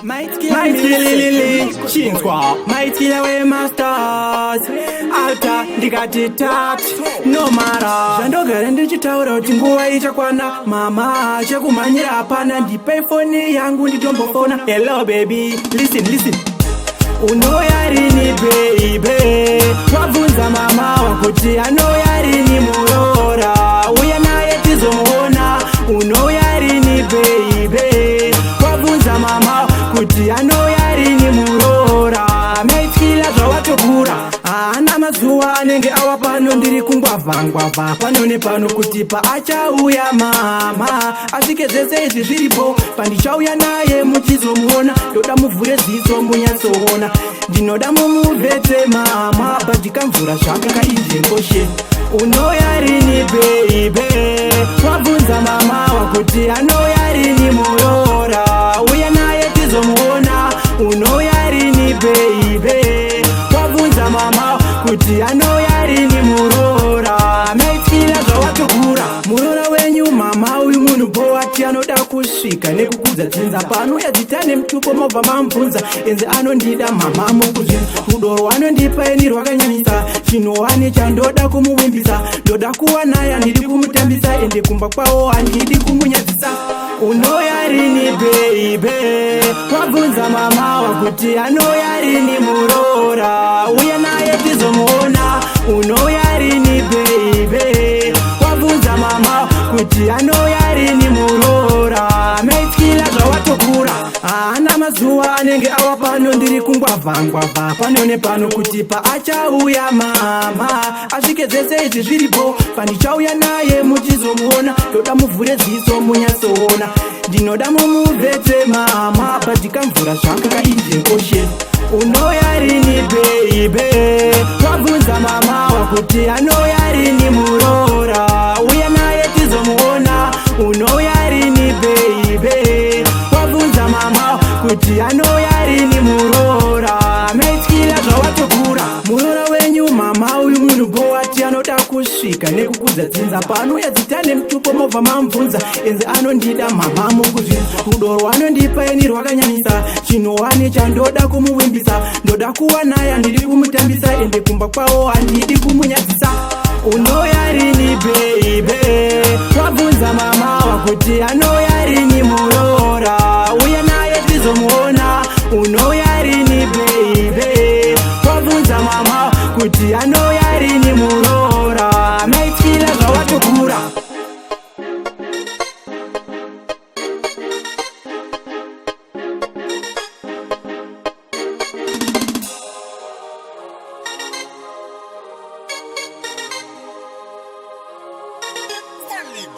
Might kill Chinkwa, might kill away masters. Alta, ndikati tat, no mara. Jandogara ndichitaura kuti nguva ichakwana. Mama, chakumanyira hapana, ndipe foni yangu nditombofona. Hello baby, listen. Unoyarini baby, wabvunza mama wakuti anoyarini murora. Uya naye tizomuona. Unoyarini baby, wabvunza mama kuti anoyarini murora. Meitskila zvawatokura, haana mazuva anenge awa pano ndiri kungwavha pano nepano kuti paachauya mama. Asvike zvese izvi zviripo, pandichauya naye muchizomuona. Ndoda muvhure ziso munyatsoona, ndinoda mumuvhete mama. Badikamvura zvakakaizengoshe. Unoyarini baby, wabvunza mama wakuti anoyarini murora. Uya naye tizomuona. Unoyarini baby, wabvunza mama kuti anoyarini murora. Meitskila zvawatokura, murora wenyu mama uyu munhu bowati anoda kusvika nekukudza dzinza. Pano yadzitane mutupo mobva mamubvunza, enzi anondida mama mukuzvinza. Rudo rwanondipa ini rwakanyanyisa, chinowani chandoda kumuvimbisa. Ndoda kuwa naye handidi kumutambisa, ende kumba kwawo handidi kumunyadzisa. Unoyarini baby, wabvunza mama wakuti anoyarini murora. Uya naye tizomuona. Unoyarini baby, wabvunza mama kuti anoyarini murora. Meitskila zvawatokura, haana mazuva anenge awa pano ndiri kungwavha pano nepano kuti paachauya mama. Asvike zvese izvi zviripo, pandichauya naye muchizomuona. Ndoda muvhure ziso munyatsoona, ndinoda mumuvhete mama. Badikamvura zvakakaizengoshe. Unoyarini baby, wabvunza mama wakuti anoyarini murora. Uya naye tizomuona. Unoyarini baby, wabvunza mama kuti anoyarini murora. Meitskila zvawatokura, murora wenyu mama uyu munhu bowati anoda kusvika nekukudza dzinza. Pano yadzitane mutupo mobva mamubvunza, enzi anondida mama mukuzvinza. Rudo rwanondipa ini rwakanyanyisa, chinowani chandoda kumuvimbisa. Ndoda kuwa naye handidi kumutambisa, ende kumba kwawo handidi kumunyadzisa. Unoyarini baby, wabvunza mama wakuti anoyarini murora. Uya naye tizomuona. Unoyarini baby, wabvunza mama kuti anoyarini murora. Meitskila zvawatokura.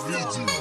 Region.